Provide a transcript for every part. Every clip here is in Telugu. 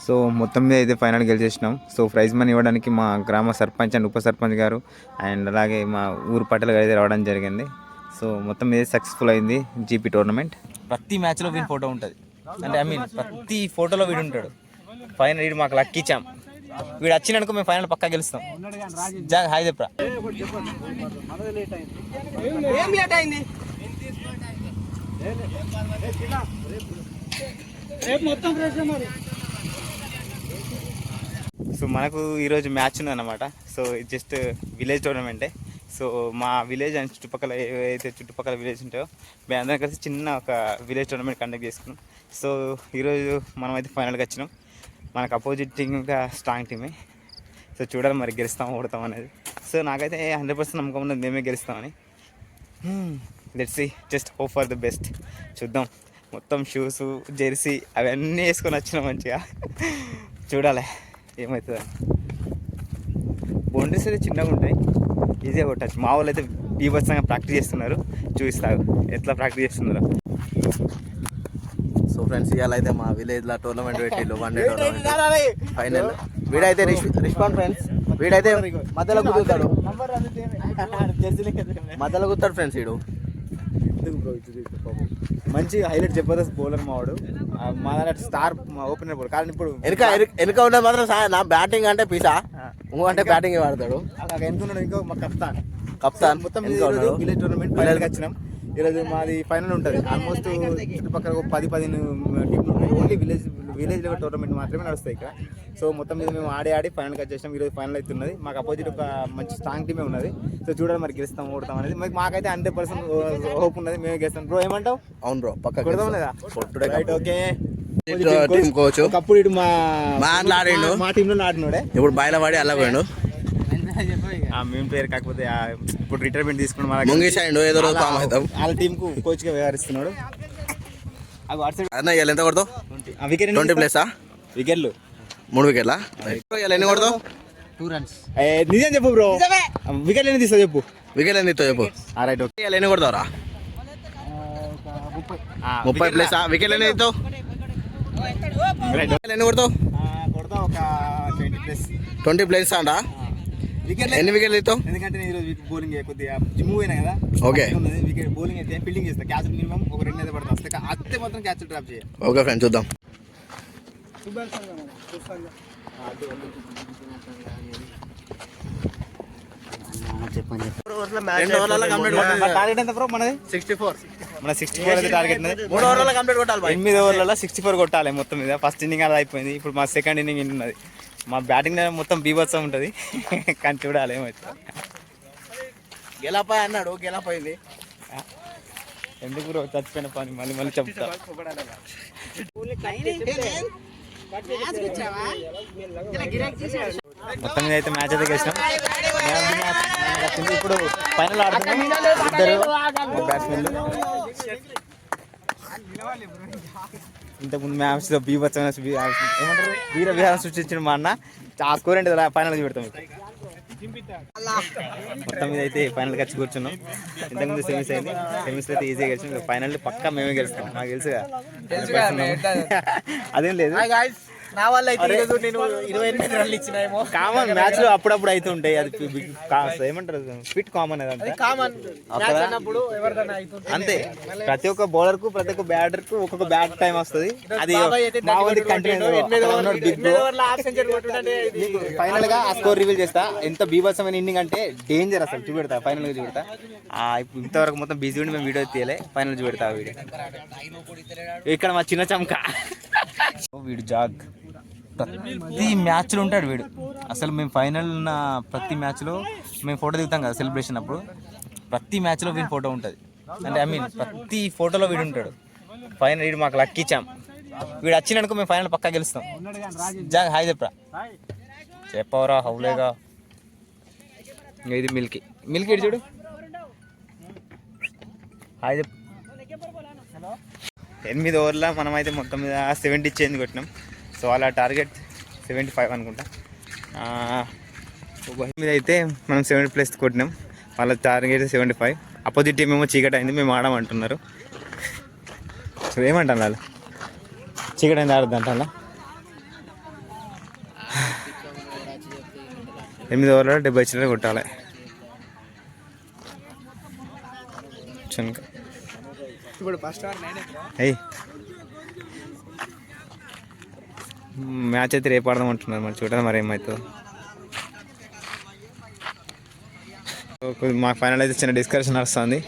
సో మొత్తం మీద అయితే ఫైనల్ గెలిచేసినాం. సో ప్రైజ్ మనీ ఇవ్వడానికి మా గ్రామ సర్పంచ్ అండ్ ఉప సర్పంచ్ గారు అండ్ అలాగే మా ఊరు పట్టలు అయితే రావడం జరిగింది. సో మొత్తం మీద సక్సెస్ఫుల్ అయింది జీపీ టోర్నమెంట్. ప్రతి మ్యాచ్లో వీడి ఫోటో ఉంటుంది, అంటే ఐ మీన్ ప్రతి ఫోటోలో వీడు ఉంటాడు. ఫైనల్ వీడు మాకు లక్కీ చాం. వీడు వచ్చిననుకో మేము ఫైనల్ పక్కా గెలుస్తాం. హాయ్ చెప్పరా. సో మనకు ఈరోజు మ్యాచ్ ఉందన్నమాట. సో ఇది జస్ట్ విలేజ్ టోర్నమెంటే. సో మా విలేజ్ అండ్ చుట్టుపక్కల ఏవైతే చుట్టుపక్కల విలేజ్ ఉంటాయో మేము అందరం కలిసి చిన్న ఒక విలేజ్ టోర్నమెంట్ కండక్ట్ చేసుకున్నాం. సో ఈరోజు మనం అయితే ఫైనల్గా వచ్చినాం. మనకు అపోజిట్ టీమ్ ఇంకా స్ట్రాంగ్ టీమే. సో చూడాలి మరి గెలుస్తాం ఓడతాం అనేది. సో నాకైతే 100% నమ్మకం ఉన్నది మేమే గెలుస్తామని. Let's see, just hope for the best. చూద్దాం. మొత్తం షూస్ జెర్సీ అవన్నీ వేసుకొని వచ్చినాం మంచిగా. చూడాలి ఏమవుతుందని. బౌండరీస్ అయితే చిన్నగా ఉంటాయి, ఈజీగా కొట్టచ్చు. మా వాళ్ళు అయితే బీభత్సంగా ప్రాక్టీస్ చేస్తున్నారు. చూపిస్తారు ఎట్లా ప్రాక్టీస్ చేస్తున్నారు. సో ఫ్రెండ్స్, ఇవాళ అయితే మా విలేజ్లో టోర్నమెంట్ పెట్టిళ్ళు, 1 డే టోర్నమెంట్ ఫైనల్. వీడైతే రిస్పాండ్ ఫ్రెండ్స్, వీడైతే మధ్యలో కుదురుతాడు, మధ్యలో కుదురుతాడు ఫ్రెండ్స్. వీడు మంచి హైలైట్ జబర్దస్త్ బౌలర్ మావాడు. మా స్టార్ ఓపెనర్ బౌలర్. కానీ ఇప్పుడు వెనుక ఉండేది మాత్రం నా బ్యాటింగ్ అంటే పీసా, అంటే బ్యాటింగ్ వాడతాడు. ఎందుకున్నాడు ఇంకో మా కప్తాన్ మొత్తం విలేజ్ టోర్నమెంట్ ఫైనల్కి వచ్చినాం. ఈరోజు మాది ఫైనల్ ఉంటుంది. ఆల్మోస్ట్ చుట్టుపక్కల 10-15 టీంలు ఉన్నాయి. ఓన్లీ విలేజ్ లెవెల్ టోర్నమెంట్ మాత్రమే నడుస్తాయి ఇక్కడ. సో మొత్తం మీద మేము ఆడి ఫైనల్కి వచ్చేసాం. ఈరోజు ఫైనల్ అవుతున్నది. మాకు అపోజిట్ ఒక మంచి స్ట్రాంగ్ టీమే ఉన్నది. సో చూడాలి మరి గెలుస్తాం ఓడతాం అనేది. మాకైతే 100% హోప్ ఉన్నది, మేమే గెలుస్తాం. బ్రో ఏమంటావు? అవును బ్రో, పక్క కొడదాం లేదా? Right, okay. కోచ్ ఒకప్పుడు ఇటు మా టీంలో ఆడినోడే, ఇప్పుడు బాయిల వాడి అలా పోయాడు. మేము పేరు కాకపోతే ఇప్పుడు రిటైర్మెంట్ తీసుకున్నాం. ఏదో వాళ్ళ టీం కు కోచ్ గా వ్యవహరిస్తున్నాడు. ఎంత కొడతావు? 20 ప్లేసా? వికెట్లు 3 వికెట్లా? ఎన్ని కొడతావు? 2 runs. నిజం చెప్పు బ్రో, వికెట్లు ఎన్ని తీస్తావు చెప్పు. వికెట్లు ఎన్ని తీస్తావు చెప్పు. Right, okay. ఎన్ని కొడతావురా? 30 ప్లేసా? వికెట్లు ఎన్ని తీస్తావు? ఎన్ని కొడతావు? కొడతా ఒక 20 ప్లేస్ అంట. ఎన్ని వికెట్లు తీస్తావు? ఎందుకంటే నేను ఈరోజు బౌలింగ్ కొద్దిగా జిమ్ పోయినా కదా. ఓకే, వికెట్ బౌలింగ్ అయితే ఫీల్డింగ్ చేస్తా. క్యాచ్ మినిమం ఒక 2 అయితే పడతా. అత్తే మాత్రం క్యాచ్ డ్రాప్ చేయాలి. ఓకే ఫ్రెండ్, చూద్దాం. టార్గెట్ ఎంత బ్రో మనది? 64. మన 64 అయితే టార్గెట్. 3 ఓవర్లలో కంప్లీట్ కొట్టాలి. 8 ఓవర్లలో 64 కొట్టాలి మొత్తం మీద. ఫస్ట్ ఇన్నింగ్ అలా అయిపోయింది. ఇప్పుడు మా సెకండ్ ఇన్నింగ్ ఉన్నది. మా బ్యాటింగ్ మొత్తం బీభత్సం ఉంటుంది. కానీ చూడాలి ఏమవుతుంది. గెలపాయి అన్నాడు, గెలపోయింది. ఎందుకు బ్రో చచ్చిపోయిన పని మళ్ళీ చెప్తా. మొత్తం మీద అయితే మ్యాచ్ అయితే గెలిచినాం. ఇప్పుడు ఫైనల్ ఆడుతున్నాం. ఇద్దరు బ్యాట్స్మెన్లు. ఇంతకుముందు మ్యాచ్లో బీభత్సమైన ఏమంటారు వీర విహారం సృష్టించిన మా అన్న. ఆ స్కోర్ ఏంటి ఫైనల్కి పెడతాం. మొత్తం మీద అయితే ఫైనల్కి వచ్చి కూర్చున్నాం. ఇంతకుముందు సెమీస్ అయింది. సెమీస్ అయితే ఈజీగా గెలిచాం. ఫైనల్ పక్కా మేమే గెలుస్తాం. నాకు తెలుసుగా. అదేం లేదు, నా వల్ల అయితే నేను 28 రన్లు ఇచ్చినాయేమో. కామన్ మ్యాచ్ లో అప్పుడప్పుడు అయితే ఉంటాయి. అది ఏమంటారు ఫిట్ కామన్. అంతే. ప్రతి ఒక్క బౌలర్ కు ప్రతి ఒక్క బ్యాటర్ కు ఒక్కొక్క బ్యాట్ టైం వస్తుంది. అది ఫైనల్ గా ఆ స్కోర్ రివీల్ చేస్తా. ఎంత బీభత్సమైన ఇన్నింగ్ అంటే డేంజర్. అసలు చూపెడతా, ఫైనల్ గా చూపెడతా. ఇంతవరకు మొత్తం బిజీ ఉండి మేము వీడియో తీయలే. ఫైనల్ చూపెడతా వీడియో. ఇక్కడ మా చిన్న చమక వీడు జాగ్ ప్రతి మ్యాచ్లో ఉంటాడు వీడు. అసలు మేము ఫైనల్ ఉన్న ప్రతి మ్యాచ్లో మేము ఫోటో దిగుతాం కదా సెలబ్రేషన్ అప్పుడు. ప్రతి మ్యాచ్లో వీడి ఫోటో ఉంటుంది. అంటే ఐ మీన్ ప్రతి ఫోటోలో వీడు ఉంటాడు. ఫైనల్ వీడు మాకు లక్కీ చాం. వీడు వచ్చిననుకో మేము ఫైనల్ పక్కా గెలుస్తాం. హాయ్ చెప్పరా. చెప్పవరా హౌలేగా. ఇది మిల్కీ ఇటు చూడు. హాయ్ చెప్పు. 8 ఓవర్లో మనం అయితే మొత్తం మీద 70 చేంజ్ కొట్టినాం. సో అలా టార్గెట్ 75 అనుకుంటా. మీద అయితే మనం 70+ కొట్టినాం. వాళ్ళ టార్గెట్ 75. అపోజిట్ టీం ఏమో చీకటి అయింది మేము ఆడమంటున్నారు. సో ఏమంటాను వాళ్ళు చీకటి అయింది ఆడద్దు అంటారా. 8 ఓవర్లలో 70 చిల్లర కొట్టాలి. ఇప్పుడు ఫస్ట్ అయ్యి మ్యాచ్ అయితే రేపు ఆడదాం అంటున్నారు, మరి చూడాలి మరి ఏమవుతుందో. మా ఫైనల్ అయితే చిన్న డిస్కషన్ నడుస్తుంది.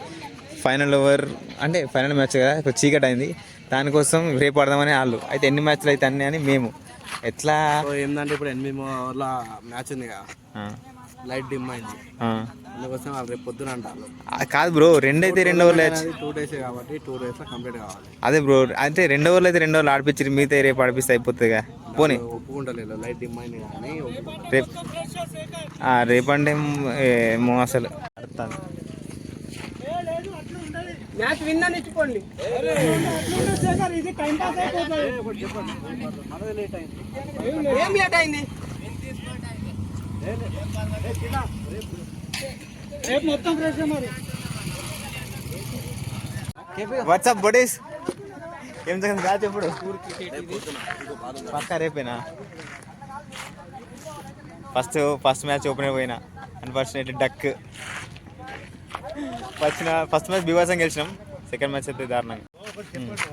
ఫైనల్ ఓవర్ అంటే ఫైనల్ మ్యాచ్ కదా, ఇప్పుడు చీకటి అయింది, దానికోసం రేపు ఆడదామని వాళ్ళు అయితే ఎన్ని మ్యాచ్లు అయితే అన్నీ అని మేము ఎట్లా ఏంటంటే ఇప్పుడు 8 ఓవర్ల మ్యాచ్ ఉంది కదా, లైట్ డిమ్ అయింది, అందుకోసం వాళ్ళు రేపు పొద్దున అంటారు. కాదు బ్రో, 2 అయితే 2 ఓవర్లు 2 days కాబట్టి 2 days కంప్లీట్ కావాలి. అదే బ్రో, అంటే 2 ఓవర్లు అయితే 2 ఓవర్లు ఆడిపించి మిగతా రేపు ఆడిపిస్తే అయిపోతుందిగా. పోనీ ఒప్పుకుంటలేదు, లైట్ డిమ్ అయింది కానీ రేపు అంటే ఏమో అసలు మ్యాచ్ విన్ అని ఇచ్చుకోండి. ఏం లేట్ అయింది రేపు మొత్తం ఫ్రెష్ మరి. వాట్సాప్ బడీస్ ఏం జరిగింది మ్యాచ్ ఎప్పుడు పక్కా రేపేనా? ఫస్ట్ మ్యాచ్ ఓపెన్ అయిపోయినా అన్ఫార్చునేట్లీ డక్. ఫస్ట్ మ్యాచ్ బీభత్సం గెలిచినాం, సెకండ్ మ్యాచ్ అయితే దారుణంగా.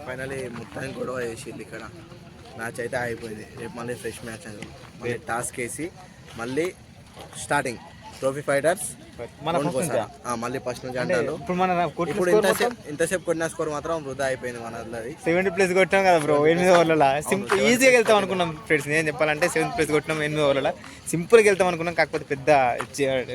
ఫైనలీ మొత్తానికి గొడవ చేసింది ఇక్కడ, మ్యాచ్ అయితే అయిపోయింది. రేపు మళ్ళీ ఫ్రెష్ మ్యాచ్ అనేది మళ్ళీ టాస్క్ వేసి మళ్ళీ స్టార్టింగ్ ట్రోఫీ ఫైటర్స్ మళ్ళీ ఫస్ట్ నుంచి అంటారు. ఇప్పుడు ఇంతసేపు కొట్టిన స్కోర్ మాత్రం వృధా అయిపోయింది మనది. 70+ కొట్టాం కదా బ్రో 8 ఓవర్లలో. సింపుల్ ఈజీగా వెళ్తాం అనుకున్నాం ఫ్రెండ్స్, నేను చెప్పాలంటే 7+ కొట్టినాం 8 ఓవర్లలో, సింపుల్గా వెళ్తాం అనుకున్నాం. కాకపోతే పెద్ద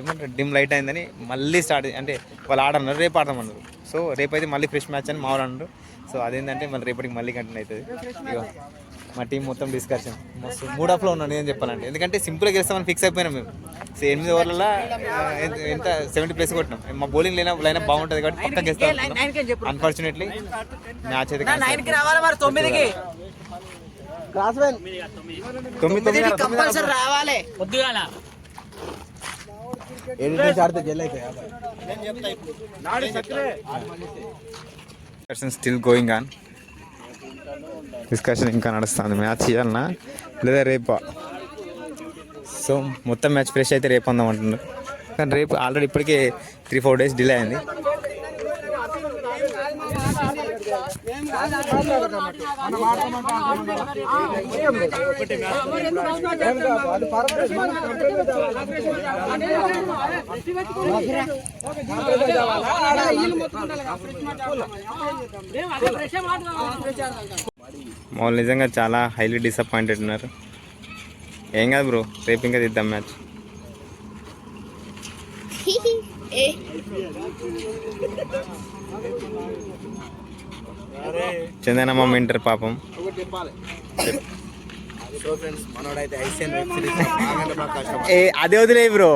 ఏమంటారు డిమ్ లైట్ అయిందని మళ్ళీ స్టార్ట్ అంటే వాళ్ళు ఆడన్నారు, రేపు ఆడమన్నారు. సో రేపు అయితే మళ్ళీ ఫ్రెష్ మ్యాచ్ అని మామూలు అన్నారు. సో అదేంటంటే మళ్ళీ రేపటికి మళ్ళీ కంటిన్యూ అవుతుంది. ఇక మా టీం మొత్తం డిస్కషన్ మస్తు మూడప్లో ఉన్నాను నేను చెప్పాలంటే, ఎందుకంటే సింపుల్గా గెలుస్తామని ఫిక్స్ అయిపోయినాం మేము. 8 ఓవర్లలో ఎంత 70+ కొట్టినాం. మా బౌలింగ్ లైనప్ బాగుంటుంది కాబట్టి పక్క గెలుస్తాం. అన్ఫార్చునేట్లీ మ్యాచ్ అయితే 9 కంపల్సరీ రావాలి. స్టిల్ గోయింగ్ ఆన్, డిస్కషన్ ఇంకా నడుస్తుంది. మ్యాచ్ చేయాలన్నా లేదా రేపా? సో మొత్తం మ్యాచ్ ఫ్రెష్ అయితే రేపు అందాం అంటున్నారు, కానీ రేపు ఆల్రెడీ ఇప్పటికే 3-4 days డిలే అయింది. మామూలు నిజంగా చాలా హైలీ డిసప్పాయింటెడ్ ఉన్నారు. ఏం కాదు బ్రో, రేపు ఇంకా తీద్దాం మ్యాచ్. చందనమ్మ మెంటర్ పాపం. అదే వదిలే బ్రో,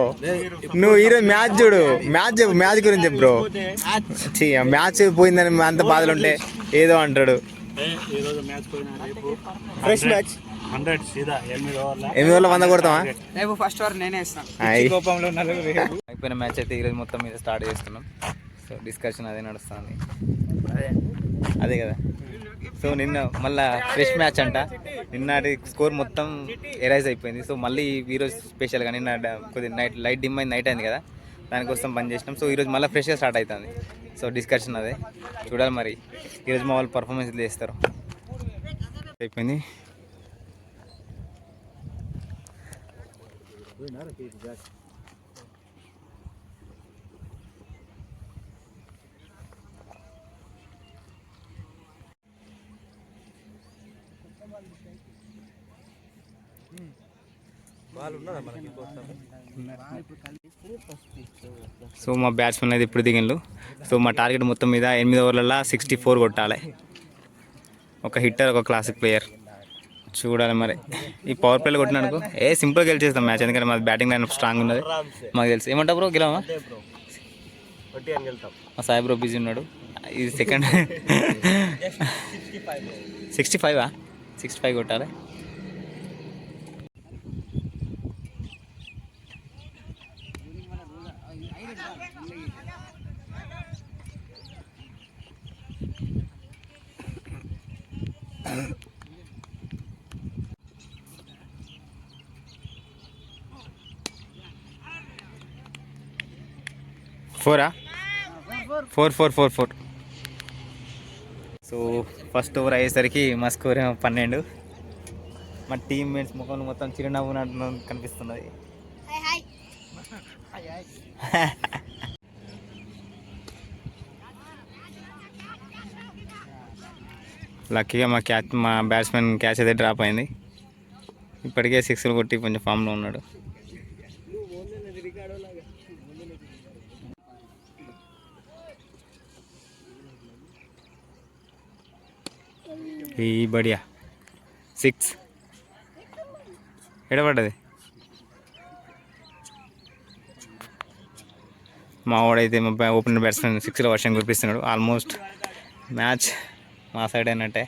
నువ్వు ఈరోజు మ్యాచ్ చూడు, మ్యాచ్ గురించి చెప్పు బ్రో. మ్యాచ్ పోయిందని అంత బాధలు ఉంటే ఏదో అంటాడు. ఫ్రెష్ మ్యాచ్ 8 ఓవర్ల 100 కొడతామా? రేపు ఫస్ట్ ఓవర్ నేనే ఇస్తాను. అయిపోయిన మ్యాచ్ అయితే ఈరోజు మొత్తం మీద స్టార్ట్ చేస్తున్నాం. సో డిస్కషన్ అదే నడుస్తుంది, అదే కదా. సో నిన్న మళ్ళీ ఫ్రెష్ మ్యాచ్ అంట, నిన్నటి స్కోర్ మొత్తం ఎరైజ్ అయిపోయింది. సో మళ్ళీ ఈరోజు స్పెషల్గా నిన్న కొద్దిగా లైట్ డిమ్ అయింది, నైట్ అయింది కదా, దానికోసం బంద్ చేసినాం. సో ఈరోజు మళ్ళీ ఫ్రెష్గా స్టార్ట్ అవుతుంది. సో డిస్కషన్ అదే చూడాలి మరి ఈరోజు మా వాళ్ళు పర్ఫార్మెన్స్ చేస్తారు. అయిపోయింది. సో మా బ్యాట్స్మెన్ అయితే ఇప్పుడు దిగిండు. సో మా టార్గెట్ మొత్తం మీద 8 ఓవర్లలో 64 కొట్టాలి. ఒక హిట్టర్, ఒక క్లాసిక్ ప్లేయర్. చూడాలి మరి ఈ పవర్ ప్లేలో కొట్టినందుకు సింపుల్గా గెలిచేస్తాం మ్యాచ్, ఎందుకంటే మాది బ్యాటింగ్ లైన్ స్ట్రాంగ్ ఉన్నది మాకు తెలుసు. ఏమంటా బ్రో, గెలవా? మా సాయి బ్రో బిజీ ఉన్నాడు. ఇది సెకండ్ 65 కొట్టాలి. 4 4. సో ఫస్ట్ ఓవర్ అయ్యేసరికి మా స్కోర్ 12. మా టీమ్మేట్స్ ముఖంలో మొత్తం చిరునవ్వు కనిపిస్తున్నది. లక్కీగా మా బ్యాట్స్మెన్ క్యాచ్ అయితే డ్రాప్ అయింది. ఇప్పటికే 6లు కొట్టి కొంచెం ఫామ్లో ఉన్నాడు. ఈ బడియా 6 ఎడబడ్డది. మా వాడైతే మా ఓపెనర్ బ్యాట్స్మెన్ 6లో వర్షం కురిపిస్తున్నాడు. ఆల్మోస్ట్ మ్యాచ్ మా సైడ్ అయినట్టే.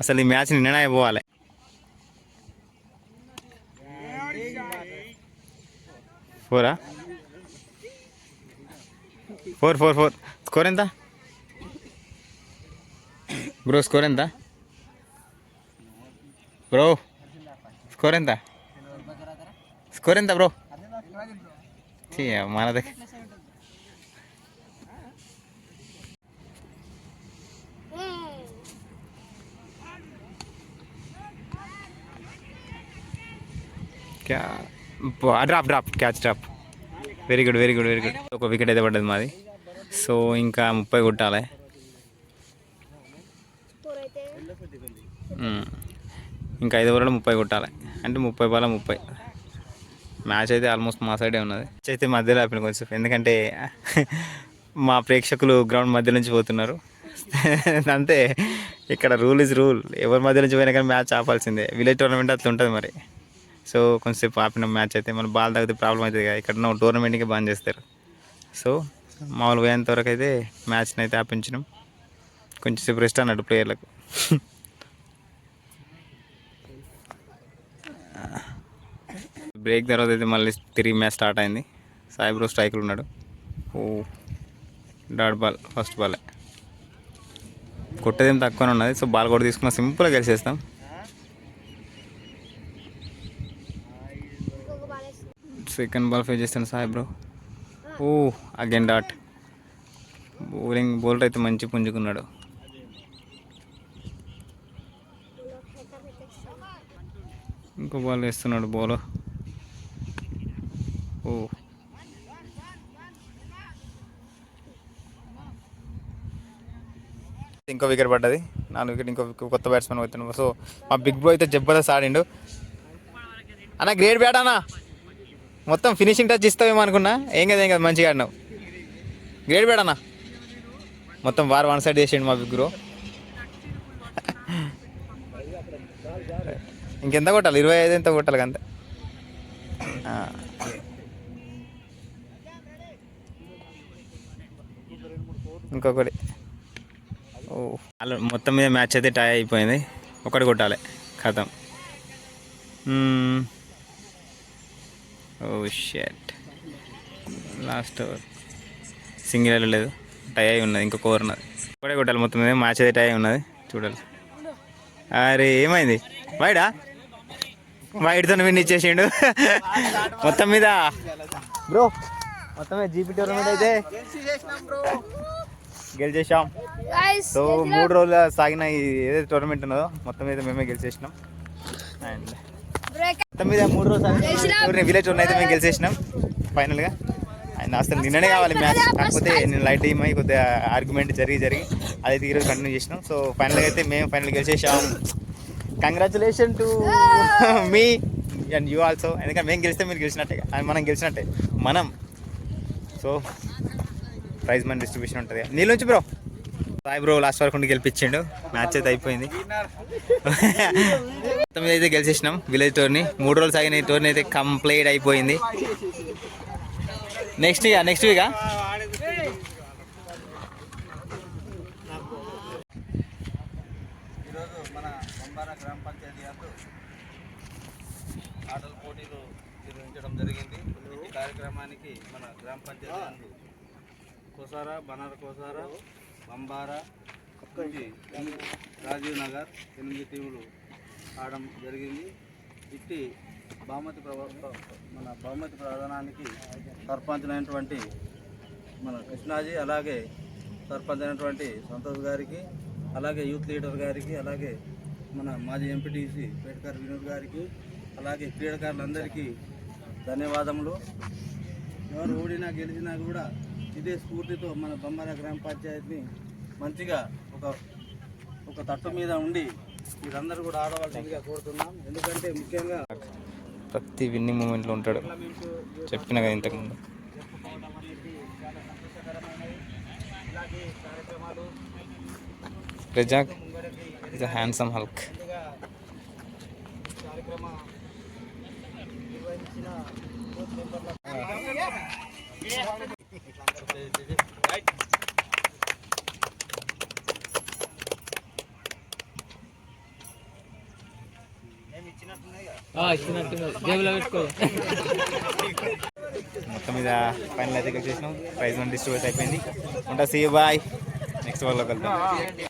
అసలు ఈ మ్యాచ్ నిన్ననే అయిపోవాలి. ఫోర్. స్కోర్ ఎంత బ్రో? స్కోర్ ఎంత బ్రో? స్కోర్ ఎంత బ్రో? మన దగ్గర drop catch drop. Very good. ఒక వికెట్ అయితే పడ్డది మాది. సో ఇంకా 30 కొట్టాలి. ఇంకా 5 ఓవర్లో 30 కొట్టాలి. అంటే 30 బాల్ 30. మ్యాచ్ అయితే ఆల్మోస్ట్ మా సైడే ఉన్నది. మ్యాచ్ అయితే మధ్యలో ఆపిన కొంచెం, ఎందుకంటే మా ప్రేక్షకులు గ్రౌండ్ మధ్య నుంచి పోతున్నారు. అంతే, ఇక్కడ రూల్ ఇస్ రూల్. ఎవరి మధ్య నుంచి పోయినా కానీ మ్యాచ్ ఆపాల్సిందే. విలేజ్ టోర్నమెంట్ అట్లా ఉంటుంది మరి. సో కొంచెంసేపు ఆపిన మ్యాచ్ అయితే మన బాల్ తగ్గితే ప్రాబ్లం అవుతుంది కదా. ఇక్కడ టోర్నమెంట్కి బాన్ చేస్తారు. సో మామూలు పోయేంత వరకు అయితే మ్యాచ్ని అయితే ఆపించినాం. కొంచెంసేపు రెస్ట్ అన్నట్టు ప్లేయర్లకు. బ్రేక్ తర్వాత అయితే మళ్ళీ తిరిగి మ్యాచ్ స్టార్ట్ అయింది. సాయి బ్రో స్ట్రైక్లు ఉన్నాడు. డాట్ బాల్ ఫస్ట్ బాలే కొట్టేదేం తక్కువనే ఉన్నది. సో బాల్ కూడా తీసుకున్నా సింపుల్గా గెలిచేస్తాం. సెకండ్ బాల్ ఫేస్ చేస్తాను Sai bro. Again dot. Bowler అయితే మంచి పుంజుకున్నాడు. ఇంకో బాల్ వేస్తున్నాడు బౌలర్. ఇంకో వికెట్ పడ్డది. 4 వికెట్. ఇంకో కొత్త బ్యాట్స్మెన్ అవుతున్నాడు. సో మా బిగ్ బ్రో అయితే జబర్దస్త్ ఆడిండు. అన్న గ్రేట్ బ్యాట్ అన్న. మొత్తం ఫినిషింగ్ టచ్ ఇస్తావేమో అనుకున్నా. ఏం కదా మంచిగా ఆడినావు. గ్రేట్ బ్యాట్ అన్న. మొత్తం వన్ సైడ్ చేసిండు మా బిగ్ బ్రో. ఇంకెంత కొట్టాలి? 25 ఎంత కొట్టాలి అంతే. ఇంకొకటి. మొత్తం మీద మ్యాచ్ అయితే టై అయిపోయింది. ఒకటి కొట్టాలి, ఖతం. షట్. లాస్ట్ ఓవర్ సింగిల్ వెళ్ళలేదు, టై అయి ఉన్నది. ఇంకొక ఓవర్ ఉన్నది, ఒకటే కొట్టాలి. మొత్తం మీద మ్యాచ్ అయితే టై అయి ఉన్నది. చూడాలి. అరే ఏమైంది? వైడ్తో విన్ ఇచ్చేసిండు. మొత్తం మీద బ్రో, మొత్తం మీద జీపీ టోర్నమెంట్ అయితే గెలిచేసాం. సో 3 రోజుల సాగిన ఏదైతే టోర్నమెంట్ ఉన్నదో మొత్తం మీద మేమే గెలిచేసినాం. అండ్ మొత్తం మీద 3 రోజులు సాగిన విలేజ్ టోర్నమెంట్ అయితే మేము గెలిచేసినాం ఫైనల్గా. అండ్ అసలు నిన్ననే కావాలి మ్యాచ్, కాకపోతే నేను లైట్ టీమ్ అయి కొద్దిగా ఆర్గ్యుమెంట్ జరిగి అదైతే ఈరోజు కంటిన్యూ చేసినాం. సో ఫైనల్గా అయితే మేము ఫైనల్ గెలిచేసాం. Congratulation to me and you also. ఎందుకంటే మేము గెలిస్తే మీరు గెలిచినట్టే, మనం గెలిచినట్టే మనం. సో ప్రైజ్ మనీ డిస్ట్రిబ్యూషన్ ఉంటుంది. నీళ్ళ నుంచి బ్రో సాయి బ్రో లాస్ట్ వరకు ఉండి గెలిపించిండు. మ్యాచ్ అయితే అయిపోయింది. మొత్తం మీద అయితే గెలిచేసినాం విలేజ్ టోర్నీ. 3 రోజులు సాగిన ఈ టోర్నీ అయితే కంప్లీట్ అయిపోయింది. నెక్స్ట్ వీక్ ఈరోజు మన బంబారా గ్రామ పంచాయతీ యందు ఆటల పోటీలు నిర్వహించడం జరిగింది. ఈ కార్యక్రమానికి మన గ్రామ పంచాయతీ యందు కోసారా, బనార కోసారా, బంబారా, రాజీవ్ నగర్ 8 టీములు ఆడడం జరిగింది. ఇట్టి బహుమతి ప్రధానానికి సర్పంచ్ అయినటువంటి మన కృష్ణాజీ, అలాగే సర్పంచ్ అయినటువంటి సంతోష్ గారికి, అలాగే యూత్ లీడర్ గారికి, అలాగే మన మాజీ ఎంపీటీసీ పేటకారు వినోద్ గారికి, అలాగే క్రీడాకారులందరికీ ధన్యవాదములు. ఎవరు ఓడినా గెలిచినా కూడా ఇదే స్ఫూర్తితో మన బొమ్మల గ్రామ పంచాయతీని మంచిగా ఒక తట్టు మీద ఉండి మీరందరూ కూడా ఆడవలసిందిగా కోరుతున్నాం. ఎందుకంటే ముఖ్యంగా ప్రతి విన్నింగ్ మూమెంట్లో ఉంటాడు, చెప్పిన కదా ఇంతకుముందు. చెప్పుకోవడం అనేది చాలా సంతోషకరమైనది. ఇలాగే కార్యక్రమాలు Razak is a handsome Hulk. ముందుగా కార్యక్రమం నిర్వహించిన బూత్ మెంబర్ల మొత్తం మీద ఫైనల్ అయితే చేసినాం. ప్రైజ్ 1 డిస్ట్రిబ్యూట్ అయిపోయింది. ఉంటా, సీ యూ, బాయ్. నెక్స్ట్ వాళ్ళకి వెళ్తాం.